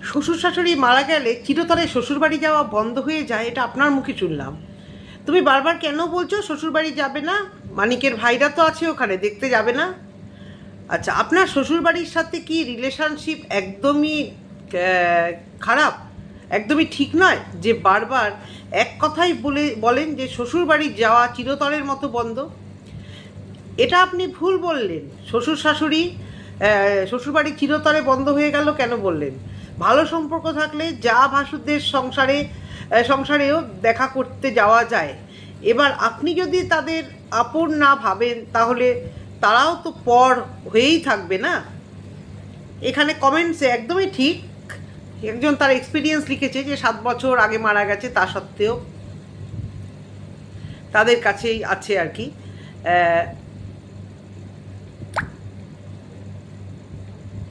শ্বশুর শাশুড়ি মারা গেলে চিরতরে শ্বশুরবাড়ি যাওয়া বন্ধ হয়ে যায়, এটা আপনার মুখে শুনলাম। তুমি বারবার কেন বলছো শ্বশুরবাড়ি যাবে না? মানিকের ভাইরা তো আছে ওখানে, দেখতে যাবে না? আচ্ছা, আপনার শ্বশুরবাড়ির সাথে কি রিলেশনশিপ একদমই খারাপ, একদমই ঠিক নয় যে বারবার এক কথাই বলেন যে শ্বশুরবাড়ি যাওয়া চিরতরের মতো বন্ধ? এটা আপনি ভুল বললেন। শ্বশুরবাড়ি চিরতরে বন্ধ হয়ে গেল কেন বললেন? ভালো সম্পর্ক থাকলে যা ভাসুরদের সংসারেও দেখা করতে যাওয়া যায়। এবার আপনি যদি তাদের আপন না ভাবেন তাহলে তারাও তো পর হয়েই থাকবে না। এখানে কমেন্টসে একদমই ঠিক একজন তার এক্সপিরিয়েন্স লিখেছে যে 7 বছর আগে মারা গেছে, তা সত্ত্বেও তাদের কাছেই আছে আর কি।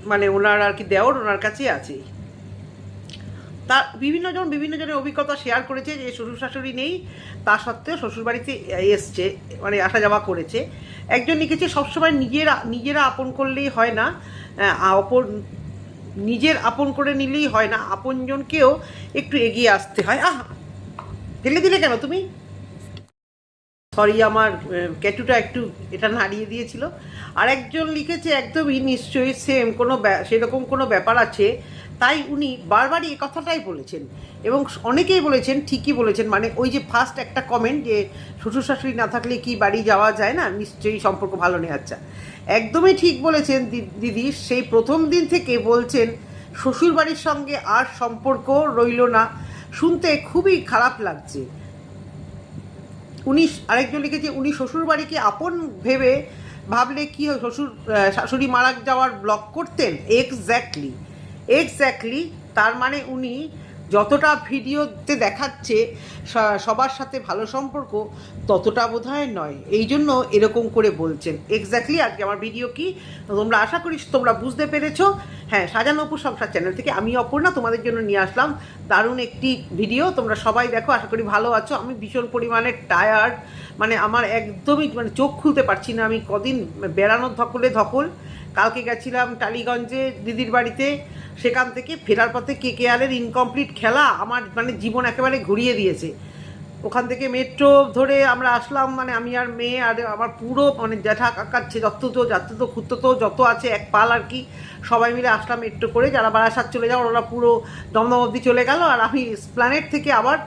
মানে ওনার আর কি দেওর ওনার কাছেই আছে। তার বিভিন্ন জনের অভিজ্ঞতা শেয়ার করেছে যে শ্বশুর শাশুড়ি নেই, তা সত্ত্বেও শ্বশুরবাড়িতে এসছে, মানে আসা যাওয়া করেছে। একজন লিখেছে সবসময় নিজেরা আপন করলেই হয় না, নিজের আপন করে নিলেই হয় না, আপনজনকেও একটু এগিয়ে আসতে হয়। ঢেলে দিলে কেন তুমি? সরি, আমার ক্যাটুটা একটু এটা নাড়িয়ে দিয়েছিল। আর একজন লিখেছে একদমই নিশ্চয়ই সেরকম কোনো ব্যাপার আছে, তাই উনি বারবারই এই কথাটাই বলেছেন এবং অনেকেই বলেছেন, ঠিকই বলেছেন। মানে ওই যে ফার্স্ট একটা কমেন্ট যে শ্বশুর শাশুড়ি না থাকলে কি বাড়ি যাওয়া যায় না, নিশ্চয়ই সম্পর্ক ভালো নেই। আচ্ছা, একদমই ঠিক বলেছেন দিদি। সেই প্রথম দিন থেকে বলছেন শ্বশুর বাড়ির সঙ্গে আর সম্পর্ক রইল না, শুনতে খুবই খারাপ লাগছে। আরেকজন লিখেছে উনি শ্বশুরবাড়িকে আপন ভাবলে কি হয়, শাশুড়ি মারা যাওয়ার ব্লক করতেন? এক্স্যাক্টলি। তার মানে উনি যতটা ভিডিওতে দেখাচ্ছে সবার সাথে ভালো সম্পর্ক, ততটা বোধহয় নয়, এই জন্য এরকম করে বলছেন। এক্স্যাক্টলি আজকে আমার ভিডিও কি তোমরা আশা করি তোমরা বুঝতে পেরেছো। হ্যাঁ, সাজানো অপুর সংসার চ্যানেল থেকে আমি অপর্ণা তোমাদের জন্য নিয়ে আসলাম দারুণ একটি ভিডিও। তোমরা সবাই দেখো, আশা করি ভালো আছো। আমি ভীষণ পরিমাণে টায়ার্ড, মানে আমার একদমই মানে চোখ খুলতে পারছি না। আমি কদিন বেড়ানোর ধকল। কালকে গেছিলাম টালিগঞ্জে দিদির বাড়িতে, সেখান থেকে ফেরার পথে কেকেআরের ইনকমপ্লিট খেলা আমার মানে জীবন একেবারে ঘুরিয়ে দিয়েছে। ওখান থেকে মেট্রো ধরে আমরা আসলাম, মানে আমি আর মেয়ে আর আমার পুরো মানে জ্যাঠা কাকার যাত্রতো খুঁড়তো যত আছে এক পাল আর কি, সবাই মিলে আসলাম মেট্রো করে। যারা বারাসাত চলে যাওয়ার ওরা পুরো দমদম অবধি চলে গেল, আর আমি স্প্ল্যানেড থেকে আবার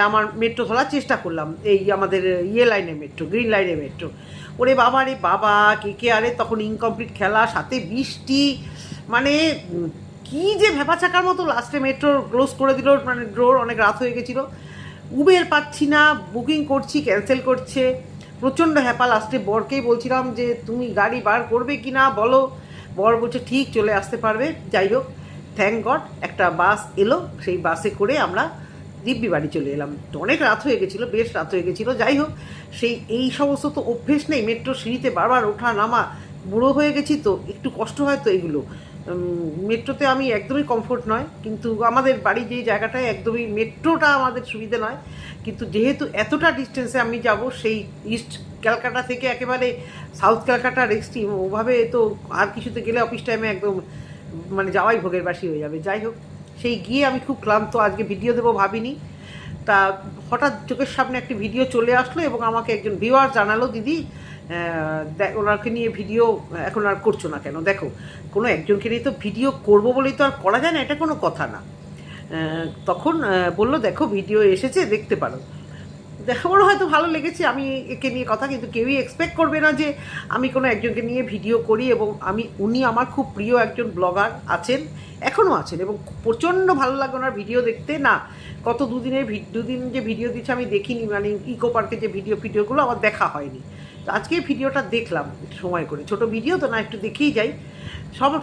আমার মেট্রো ধরার চেষ্টা করলাম, এই আমাদের লাইনে মেট্রো, গ্রিন লাইনে মেট্রো। ওরে বাবা রে বাবা, কেকেআরে তখন ইনকমপ্লিট খেলা, সাথে বৃষ্টি, মানে কী যে ভেপাচাকার মতো। লাস্টে মেট্রো ক্লোজ করে দিল, মানে ডোর, অনেক রাত হয়ে গেছিলো। উবের পাচ্ছি না, বুকিং করছি ক্যান্সেল করছে, প্রচণ্ড হ্যাপা। লাস্টে বরকেই বলছিলাম যে তুমি গাড়ি বার করবে কি না বলো, বর বলছে ঠিক চলে আসতে পারবে। যাই হোক, থ্যাংক গড একটা বাস এলো, সেই বাসে করে আমরা দিব্যি বাড়ি চলে এলাম। তো অনেক রাত হয়ে গেছিলো, বেশ রাত হয়ে গেছিলো। যাই হোক, এই সমস্ত তো অভ্যেস নেই, মেট্রো সিঁড়িতে বারবার ওঠা নামা, বুড়ো হয়ে গেছি তো একটু কষ্ট হয় তো এগুলো। মেট্রোতে আমি একদমই কমফোর্ট নয়, কিন্তু আমাদের বাড়ি যেই জায়গাটায় একদমই মেট্রোটা আমাদের সুবিধে নয়, কিন্তু যেহেতু এতটা ডিস্টেন্সে আমি যাব, সেই ইস্ট ক্যালকাটা থেকে একেবারে সাউথ ক্যালকাটার এক্সট্রিম, ওভাবে তো আর কিছুতে গেলে অফিস টাইমে একদম মানে যাওয়াই ভোগের বাসি হয়ে যাবে। যাই হোক, সেই গিয়ে আমি খুব ক্লান্ত, আজকে ভিডিও দেবো ভাবিনি। তা হঠাৎ চোখের সামনে একটি ভিডিও চলে আসলো এবং আমাকে একজন ভিউয়ার জানালো, দিদি ওনাকে নিয়ে ভিডিও এখন আর করছো না কেন? দেখো, কোনো একজনকে নিয়ে তো ভিডিও করবো বলেই তো আর করা যায় না, এটা কোনো কথা না। তখন বললো দেখো ভিডিও এসেছে, দেখতে পারো। দেখো, ওর হয়তো ভালো লেগেছে আমি একে নিয়ে কথা, কিন্তু কেউই এক্সপেক্ট করবে না যে আমি কোনো একজনকে নিয়ে ভিডিও করি। এবং উনি আমার খুব প্রিয় একজন ব্লগার আছেন, এখনও আছেন, এবং প্রচণ্ড ভালো লাগে ওনার ভিডিও দেখতে। না, গত দুদিন যে ভিডিও দিচ্ছে আমি দেখিনি, মানে ইকো পার্কে যে ভিডিওগুলো আমার দেখা হয়নি। তো আজকে ভিডিওটা দেখলাম সময় করে, ছোট ভিডিও তো না, একটু দেখেই যাই।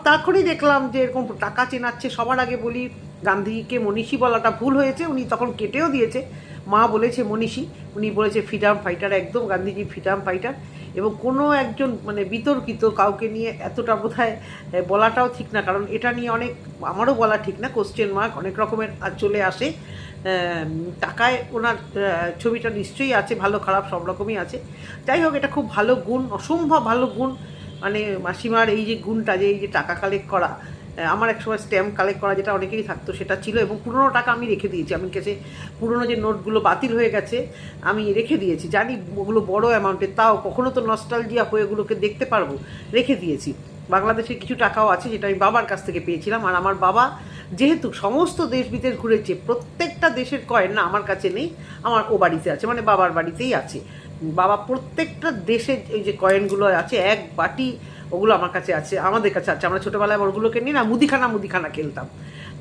তারপরেই দেখলাম যে এরকম টাকা চেনাচ্ছে। সবার আগে বলি, গান্ধীকে মনীষী বলাটা ভুল হয়েছে, উনি তখন কেটেও দিয়েছে। মা বলেছে মনীষী, উনি বলেছে ফ্রিডম ফাইটার, একদম গান্ধীজি ফ্রিডম ফাইটার। এবং কোনো একজন মানে বিতর্কিত কাউকে নিয়ে এতটা বোধহয় বলাটাও ঠিক না, কারণ এটা নিয়ে অনেক আমারও বলা ঠিক না, কোশ্চেন মার্ক অনেক রকমের চলে আসে। টাকায় ওনার ছবিটা নিশ্চয়ই আছে, ভালো খারাপ সব রকমই আছে। যাই হোক, এটা খুব ভালো গুণ, অসম্ভব ভালো গুণ। মানে মাসিমার এই যে গুণটা, যে এই যে টাকা কালেক্ট করা, আমার একসময় স্ট্যাম্প কালেক্ট করা যেটা অনেকেরই থাকতো সেটা ছিল, এবং পুরনো টাকা আমি রেখে দিয়েছি। আমি কাছে পুরনো যে নোটগুলো বাতিল হয়ে গেছে আমি রেখে দিয়েছি, জানি ওগুলো বড় অ্যামাউন্টের, তাও কখনো তো নস্টালজিয়া হয়ে ওগুলোকে দেখতে পারবো, রেখে দিয়েছি। বাংলাদেশের কিছু টাকাও আছে যেটা আমি বাবার কাছ থেকে পেয়েছিলাম। আর আমার বাবা যেহেতু সমস্ত দেশ বিদেশ ঘুরেছে, প্রত্যেকটা দেশের কয়েন না আমার কাছে নেই, আমার ও বাড়িতে আছে, মানে বাবার বাড়িতেই আছে। বাবা প্রত্যেকটা দেশের এই যে কয়েনগুলো আছে এক বাটি, ওগুলো আমার কাছে আছে, আমাদের কাছে আছে। আমরা ছোটোবেলায় ওগুলোকে নিয়ে না মুদিখানা খেলতাম।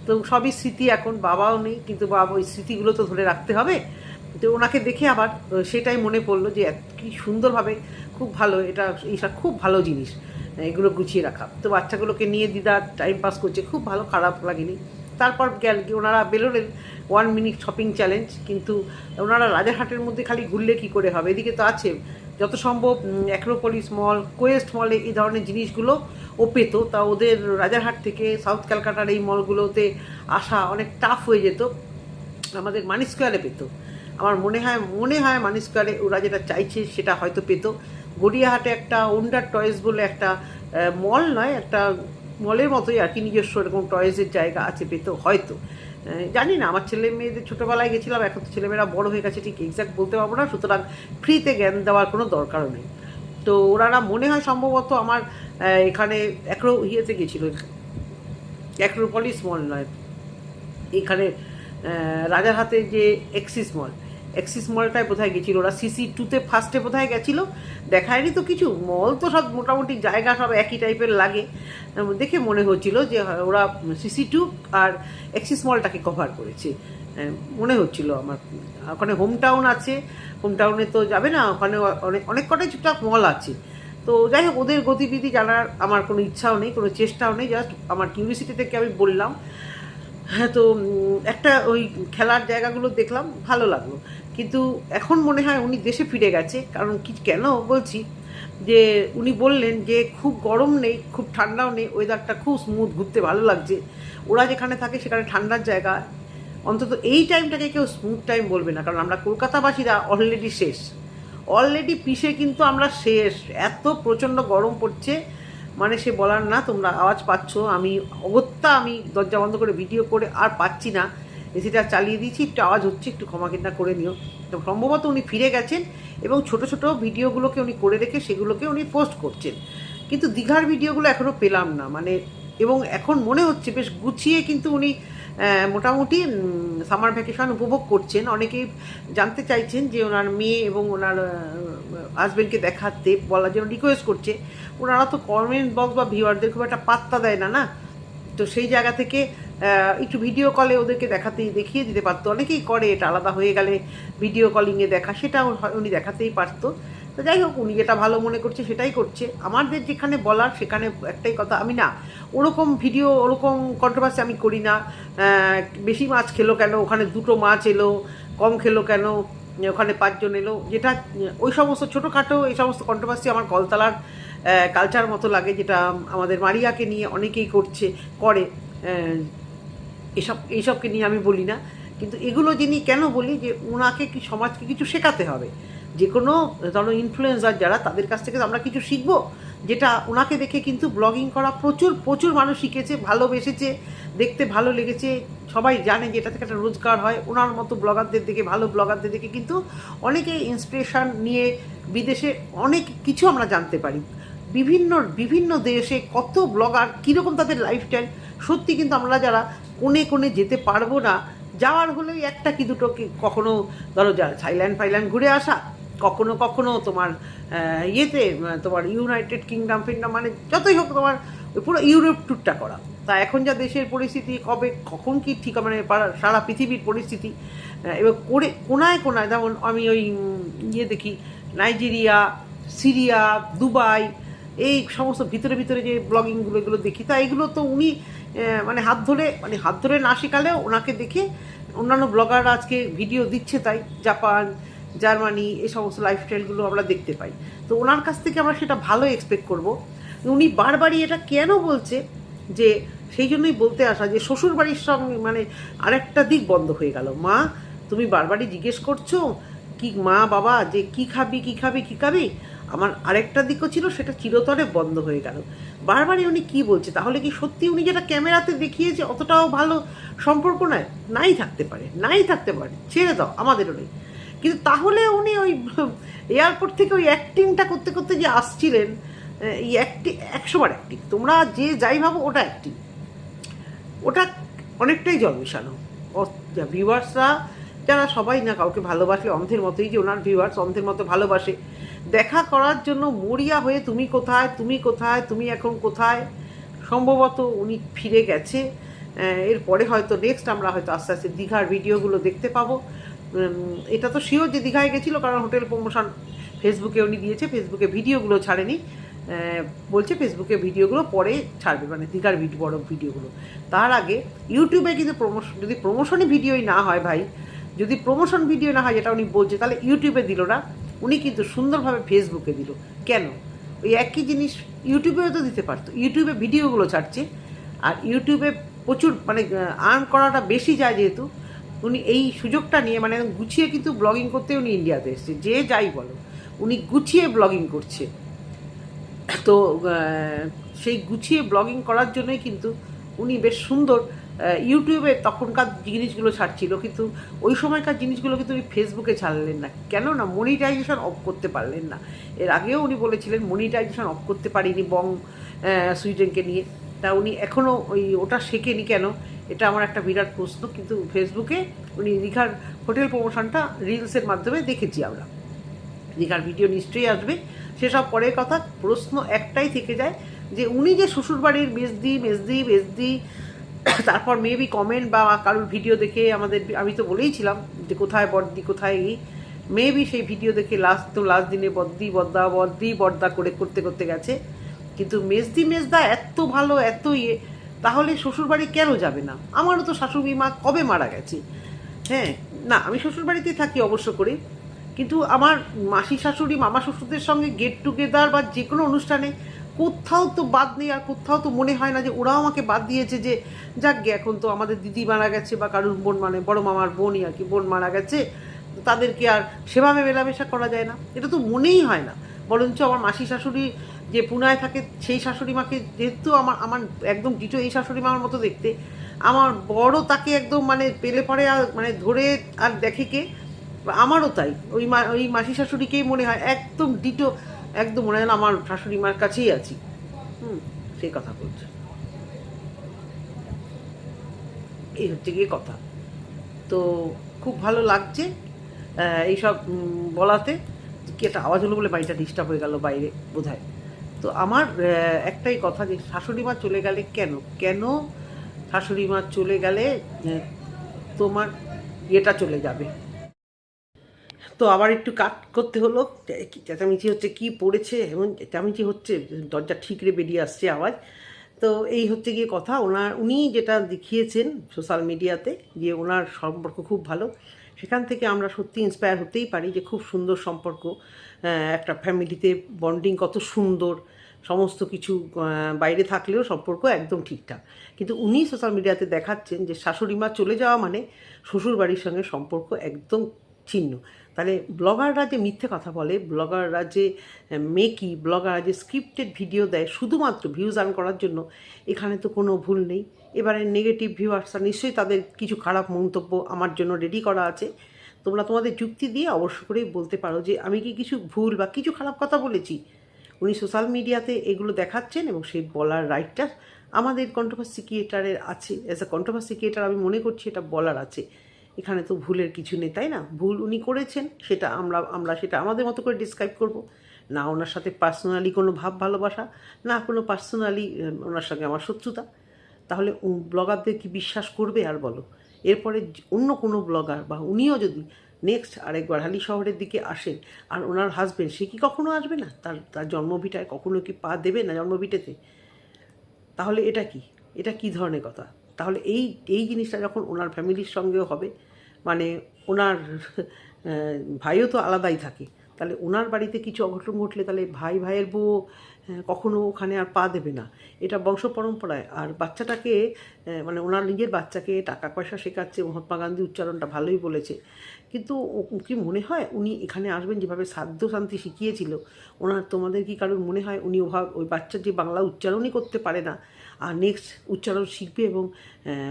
তো সবই স্মৃতি, এখন বাবাও নেই, কিন্তু বাবা ওই স্মৃতিগুলো তো ধরে রাখতে হবে। তো ওনাকে দেখে আবার সেটাই মনে পড়লো যে কি সুন্দরভাবে, খুব ভালো, এটা এইসব খুব ভালো জিনিস এগুলো গুছিয়ে রাখা। তো বাচ্চাগুলোকে নিয়ে দিদা টাইম পাস করছে, খুব ভালো, খারাপ লাগেনি। তারপর ওনারা বেরোলেন 1 মিনিট শপিং চ্যালেঞ্জ, কিন্তু ওনারা রাজারহাটের মধ্যে খালি ঘুরলে কী করে হবে, এদিকে তো আছে যত সম্ভব অ্যাক্রোপলিস মল, কোয়েস্ট মলে এই ধরনের জিনিসগুলো ও পেত। তা ওদের রাজারহাট থেকে সাউথ ক্যালকাটার এই মলগুলোতে আসা অনেক টাফ হয়ে যেত, আমাদের মানি স্কোয়ারে পেত। আমার মনে হয় মানি স্কোয়ারে ওরা যেটা চাইছে সেটা হয়তো পেত। গড়িয়াহাটে একটা ওন্ডার টয়েস বলে একটা মল নয়, একটা মলের মতোই আর কি, নিজস্ব এরকম টয়েসের জায়গা আছে, পেত হয়তো, জানি না। আমার ছেলে মেয়েদের ছোটোবেলায় গেছিলাম, এখন তো ছেলেমেয়েরা বড় হয়ে গেছে, ঠিক এক্স্যাক্ট বলতে পারবো না, সুতরাং ফ্রিতে জ্ঞান দেওয়ার কোনো দরকারও নেই। তো ওনারা মনে হয় সম্ভবত আমার এখানে ইয়েতে গেছিলো, অ্যাক্রোপলিস মল নয়, এখানে রাজারহাটে যে এক্সিস মলটায় বোধহয় গেছিলো ওরা, CC2-তে ফার্স্টে বোধহয় গেছিলো, দেখায়নি তো কিছু। মল তো সব মোটামুটি জায়গা সব একই টাইপের লাগে, দেখে মনে হচ্ছিলো যে ওরা CC2 আর এক্সিস মলটাকে কভার করেছে, মনে হচ্ছিলো আমার। ওখানে হোম টাউন আছে, হোম টাউনে তো যাবে না, ওখানে অনেক কটাই টুকটাক মল আছে। তো যাই হোক, ওদের গতিবিধি জানার আমার কোনো ইচ্ছাও নেই, কোনো চেষ্টাও নেই, জাস্ট আমার কিউরিওসিটি থেকে আমি বললাম। হ্যাঁ, তো একটা ওই খেলার জায়গাগুলো দেখলাম, ভালো লাগলো। কিন্তু এখন মনে হয় উনি দেশে ফিরে গেছে, কারণ কেন বলছি, যে উনি বললেন যে খুব গরম নেই, খুব ঠান্ডাও নেই, ওয়েদারটা খুব স্মুথ, ঘুরতে ভালো লাগছে। ওরা যেখানে থাকে সেখানে ঠান্ডার জায়গা, অন্তত এই টাইমটাকে কেউ স্মুথ টাইম বলবে না, কারণ আমরা কলকাতাবাসীরা অলরেডি শেষ, অলরেডি পিষে কিন্তু আমরা শেষ। এত প্রচণ্ড গরম পড়ছে, মানে সে বলার না। তোমরা আওয়াজ পাচ্ছ, আমি অগত্যা আমি দরজা বন্ধ করে ভিডিও করে আর পাচ্ছি না, এসিটা চালিয়ে দিয়েছি, একটু আওয়াজ হচ্ছে, একটু ক্ষমা কিনা করে নিও। তো সম্ভবত উনি ফিরে গেছেন এবং ছোট ছোট ভিডিওগুলোকে উনি করে রেখে সেগুলোকে উনি পোস্ট করছেন, কিন্তু দীঘার ভিডিওগুলো এখনও পেলাম না, মানে। এবং এখন মনে হচ্ছে বেশ গুছিয়ে কিন্তু উনি মোটামুটি সামার ভ্যাকেশন উপভোগ করছেন। অনেকেই জানতে চাইছেন যে ওনার মেয়ে এবং ওনার হাজব্যান্ডকে দেখাতে বলার জন্য রিকোয়েস্ট করছে। ওনারা তো কমেন্ট বক্স বা ভিউয়ারদের খুব একটা পাত্তা দেয় না, তো সেই জায়গা থেকে একটু ভিডিও কলে ওদেরকে দেখিয়ে দিতে পারতো। অনেকেই করে এটা, আলাদা হয়ে গেলে ভিডিও কলিংয়ে দেখা, সেটাও উনি দেখাতেই পারতো। তো যাই হোক, উনি যেটা ভালো মনে করছে সেটাই করছে। আমাদের যেখানে বলার সেখানে একটাই কথা, আমি না ওরকম ভিডিও, ওরকম কন্ট্রোভার্সি আমি করি না। বেশি মাছ খেলো কেন, ওখানে 2টো মাছ এলো, কম খেলো কেন, ওখানে 5 জন এলো, যেটা ওই সমস্ত ছোটোখাটো এই সমস্ত কন্ট্রোভার্সি আমার কলতলার কালচার মতো লাগে, যেটা আমাদের মারিয়াকে নিয়ে অনেকেই করে এইসবকে নিয়ে আমি বলি না। কিন্তু এগুলো যিনি কেন বলি, যে ওনাকে কি সমাজকে কিছু শেখাতে হবে, যে কোনো ধরো ইনফ্লুয়েন্সার যারা, তাদের কাছ থেকে আমরা কিছু শিখবো, যেটা ওনাকে দেখে কিন্তু ব্লগিং করা প্রচুর মানুষ শিখেছে, ভালোবেসেছে, দেখতে ভালো লেগেছে। সবাই জানে যে এটা থেকে একটা রোজগার হয়। ওনার মতো ব্লগারদের দেখে, ভালো ব্লগারদের দেখে কিন্তু অনেকে ইন্সপিরেশান নিয়ে বিদেশে অনেক কিছু আমরা জানতে পারি। বিভিন্ন দেশে কত ব্লগার, কীরকম তাদের লাইফস্টাইল, সত্যি কিন্তু আমরা যারা কোণে যেতে পারবো না, যাওয়ার হলেই একটা কি দুটো, কখনো ধরো থাইল্যান্ড ঘুরে আসা, কখনো তোমার তোমার ইউনাইটেড কিংডম মানে যতই হোক তোমার পুরো ইউরোপ ট্যুরটা করা। তা এখন যা দেশের পরিস্থিতি, কখন কি ঠিক, মানে সারা পৃথিবীর পরিস্থিতি, এবার কোনায় যেমন আমি ওই দেখি নাইজেরিয়া, সিরিয়া, দুবাই, এই সমস্ত ভিতরে যে ব্লগিংগুলো এগুলো দেখি। তা এগুলো তো উনি মানে হাত ধরে না শেখালেও ওনাকে দেখে অন্যান্য ব্লগাররা আজকে ভিডিও দিচ্ছে, তাই জাপান, জার্মানি, এই সমস্ত লাইফস্টাইলগুলো আমরা দেখতে পাই। তো ওনার কাছ থেকে আমরা সেটা ভালো এক্সপেক্ট করব। উনি বারবারই এটা কেন বলছে, যে সেই জন্যই বলতে আসা, যে শ্বশুরবাড়ির সঙ্গে মানে আরেকটা দিক বন্ধ হয়ে গেল। মা, তুমি বারবারই জিজ্ঞেস করছো কি, মা বাবা, যে কী খাবি, আমার আরেকটা দিকও ছিল, সেটা চিরতরে বন্ধ হয়ে গেল। বারবারই উনি কি বলছে, তাহলে কি সত্যি উনি যেটা ক্যামেরাতে দেখিয়েছে অতটাও ভালো সম্পর্ক নয়? নাই থাকতে পারে, নাই থাকতে পারে, ছেড়ে দাও, আমাদেরও নেই। কিন্তু তাহলে উনি ওই এয়ারপোর্ট থেকে ওই অ্যাক্টিংটা করতে করতে যে আসছিলেন, এই 100বার অ্যাক্টিং, তোমরা যে যাই ভাবো ওটা অ্যাক্টিং, ওটা অনেকটাই জল মেশানো। ভিউয়ার্সরা যারা সবাই না কাউকে ভালোবাসে অন্ধের মতোই, যে ওনার ভিউয়ার্স অন্ধের মতো ভালোবাসে, দেখা করার জন্য মরিয়া হয়ে তুমি কোথায়, তুমি কোথায়, তুমি এখন কোথায়। সম্ভবত উনি ফিরে গেছে। এরপরে হয়তো নেক্সট আমরা হয়তো আস্তে আস্তে দীঘার ভিডিওগুলো দেখতে পাবো। এটা তো শিওর যে দীঘায় গেছিলো, কারণ হোটেল প্রমোশন ফেসবুকে উনি দিয়েছে, ফেসবুকে ভিডিওগুলো ছাড়েনি। বলছে ফেসবুকে ভিডিওগুলো পরে ছাড়বে, মানে দীঘার বড় ভিডিওগুলো। তার আগে ইউটিউবে কিন্তু যদি প্রমোশনই ভিডিওই না হয় ভাই, যদি প্রমোশন ভিডিও না হয় যেটা উনি বলছে, তাহলে ইউটিউবে দিল না, উনি কিন্তু সুন্দরভাবে ফেসবুকে দিল। কেন? ওই একই জিনিস ইউটিউবেও তো দিতে পারতো। ইউটিউবে ভিডিওগুলো ছাড়ছে, আর ইউটিউবে প্রচুর মানে আর্ন করাটা বেশি যায়, যেহেতু উনি এই সুযোগটা নিয়ে মানে গুছিয়ে কিন্তু ব্লগিং করতে উনি ইন্ডিয়াতে এসেছে। যে যাই বলো, উনি গুছিয়ে ব্লগিং করছে। তো সেই গুছিয়ে ব্লগিং করার জন্যই কিন্তু উনি বেশ সুন্দর ইউটিউবে তখনকার জিনিসগুলো ছাড়ছিল, কিন্তু ওই সময়কার জিনিসগুলো কিন্তু উনি ফেসবুকে ছাড়লেন না। কেন না? মনিটাইজেশন অফ করতে পারলেন না। এর আগেও উনি বলেছিলেন মনিটাইজেশন অফ করতে পারিনি সুইডেনকে নিয়ে। তা উনি এখনও ওটা শেখেনি কেন, এটা আমার একটা বিরাট প্রশ্ন। কিন্তু ফেসবুকে উনি দীঘার হোটেল প্রমোশনটা রিলসের মাধ্যমে দেখেছি আমরা। দীঘার ভিডিও নিশ্চয়ই আসবে, সেসব পরের কথা। প্রশ্ন একটাই থেকে যায় যে উনি যে শ্বশুরবাড়ির মেজদি তারপর মেবি কমেন্ট বা কারোর ভিডিও দেখে আমি তো বলেইছিলাম যে কোথায় বর্দি কোথায় মেবি সেই ভিডিও দেখে লাস্ট দিনে বর্দা করে করতে করতে গেছে। কিন্তু মেজদা এত ভালো, এত তাহলে শ্বশুরবাড়ি কেন যাবে না? আমারও তো শাশুড়ি মা কবে মারা গেছে। হ্যাঁ, না আমি শ্বশুরবাড়িতেই থাকি অবশ্য করে, কিন্তু আমার মাসি শাশুড়ি মামা শ্বশুরদের সঙ্গে গেট টুগেদার বা যে কোনো অনুষ্ঠানে কোথাও তো বাদ নেই, আর কোথাও তো মনে হয় না যে ওরাও আমাকে বাদ দিয়েছে, যে যাক গে এখন তো আমাদের দিদি মারা গেছে বা কারোর বোন, মানে বড় মামার বোনই আর কি, বোন মারা গেছে, তাদেরকে আর সেভাবে মেলামেশা করা যায় না, এটা তো মনেই হয় না। বরঞ্চ আমার মাসি শাশুড়ি যে পুনায় থাকে, সেই শাশুড়ি মাকে যেহেতু আমার একদম ডিটো এই শাশুড়ি মার মতো দেখতে, আমার বড় তাকে একদম মানে পেলে পরে আর মানে ধরে আর দেখে কে, আমারও তাই। ওই মাসি শাশুড়িকেই মনে হয় একদম ডিটো, একদম মনে হয় আমার শাশুড়ি মার কাছেই আছি। সেই কথা বলছে, এই হচ্ছে গিয়ে কথা। তো খুব ভালো লাগছে এইসব বলাতে। কি একটা আওয়াজ হলো বলে বাড়িটা ডিস্টার্ব হয়ে গেল বাইরে বোধহয়। তো আমার একটাই কথা, যে শাশুড়ি মা চলে গেলে কেন শাশুড়ি মা চলে গেলে তোমার ইয়েটা চলে যাবে। তো আবার একটু কাট করতে হলো, চেঁচামেচি হচ্ছে, কি পড়েছে এমন চেঁচামেচি হচ্ছে, দরজা ঠিকরে বেরিয়ে আসছে আওয়াজ। তো এই হচ্ছে গিয়ে কথা। উনি যেটা দেখিয়েছেন সোশ্যাল মিডিয়াতে, যে ওনার সম্পর্ক খুব ভালো, সেখান থেকে আমরা সত্যি ইন্সপায়ার হতেই পারি যে খুব সুন্দর সম্পর্ক। একটা ফ্যামিলিতে বন্ডিং কত সুন্দর, সমস্ত কিছু বাইরে থাকলেও সম্পর্ক একদম ঠিকঠাক। কিন্তু উনি সোশ্যাল মিডিয়াতে দেখাচ্ছেন যে শাশুড়ি মা চলে যাওয়া মানে শ্বশুরবাড়ির সঙ্গে সম্পর্ক একদম ছিন্ন। তাহলে ব্লগাররা যে মিথ্যে কথা বলে, ব্লগাররা যে ব্লগাররা যে স্ক্রিপ্টেড ভিডিও দেয় শুধুমাত্র ভিউজ আর্ন করার জন্য, এখানে তো কোনো ভুল নেই। এবারে নেগেটিভ ভিউয়ার্সরা নিশ্চয়ই তাদের কিছু খারাপ মন্তব্য আমার জন্য রেডি করা আছে। তোমরা তোমাদের যুক্তি দিয়ে অবশ্য করেই বলতে পারো যে আমি কি কিছু ভুল বা কিছু খারাপ কথা বলেছি। উনি সোশ্যাল মিডিয়াতে এগুলো দেখাচ্ছেন এবং সেই বলার রাইটটা আমাদের কন্ট্রোভার্সি ক্রিয়েটারের আছে। অ্যাজ আ কন্ট্রোভার্সি ক্রিয়েটার আমি মনে করছি এটা বলার আছে। এখানে তো ভুলের কিছু নেই, তাই না? ভুল উনি করেছেন, সেটা আমরা সেটা আমাদের মতো করে ডিসক্রাইব করব। না ওনার সাথে পার্সোনালি কোনো ভাব ভালোবাসা, না কোনো পার্সোনালি ওনার সঙ্গে আমার শত্রুতা। তাহলে ব্লগারদের কি বিশ্বাস করবে আর বলো? এরপরে অন্য কোনো ব্লগার বা উনিও যদি নেক্সট আরেকবার হালি শহরের দিকে আসেন, আর ওনার হাজবেন্ড সে কি কখনো আসবে না? তার জন্মভিটায় কখনো কি পা দেবে না জন্মভিটেতে? তাহলে এটা কি ধরনের কথা? তাহলে এই জিনিসটা যখন ওনার ফ্যামিলির সঙ্গেও হবে, মানে ওনার ভাইও তো আলাদাই থাকে, তাহলে ওনার বাড়িতে কিছু অঘটন ঘটলে তাহলে ভাই ভাইয়ের বউ কখনো ওখানে আর পা দেবে না, এটা বংশ পরম্পরায়। আর বাচ্চাটাকে মানে ওনার নিজের বাচ্চাকে টাকা পয়সা শেখাচ্ছে, মহাত্মা গান্ধী উচ্চারণটা ভালোই বলেছে, কিন্তু কি মনে হয় উনি এখানে আসবেন যেভাবে সাধ্য শান্তি শিখিয়েছিল ওনার, তোমাদের কি কারোর মনে হয় উনি ওই বাচ্চার যে বাংলা উচ্চারণই করতে পারে না আর নেক্সট উচ্চারণ শিখবে এবং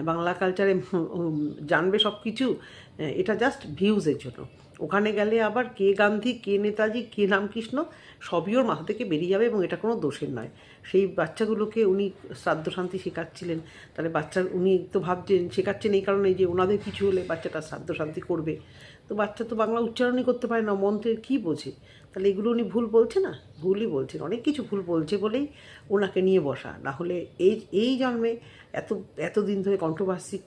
বাংলা কালচারে জানবে সব কিছু? এটা জাস্ট ভিউজের জন্য। ওখানে গেলে আবার কে গান্ধী, কে নেতাজি, কে রামকৃষ্ণ সবই ওর মাথা থেকে বেরিয়ে যাবে এবং এটা কোনো দোষের নয়। সেই বাচ্চাগুলোকে উনি শ্রাদ্ধ শান্তি শেখাচ্ছিলেন, তাহলে উনি তো ভাবছেন শেখাচ্ছেন এই কারণে যে ওনাদের কিছু হলে বাচ্চাটা শ্রাদ্ধ শান্তি করবে। তো বাচ্চা তো বাংলা উচ্চারণই করতে পারে না, মন্ত্রের কী বোঝে? তাহলে এগুলো উনি ভুল বলছে না? ভুলই বলছেন, অনেক কিছু ভুল বলছে বলেই ওনাকে নিয়ে বসা। না হলে এই জন্মে এতদিন ধরে কন্ট্রোভার্সি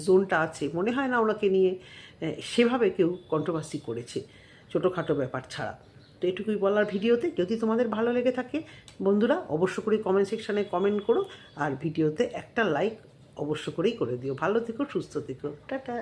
জোনটা আছে, মনে হয় না ওনাকে নিয়ে সেভাবে কেউ কন্ট্রোভার্সি করেছে ছোটোখাটো ব্যাপার ছাড়া। তো এটুকুই বলার ভিডিওতে। যদি তোমাদের ভালো লেগে থাকে বন্ধুরা, অবশ্য করে কমেন্ট সেকশানে কমেন্ট করো, আর ভিডিওতে একটা লাইক অবশ্য করেই করে দিও। ভালো থেকো, সুস্থ থেকো, টাটা।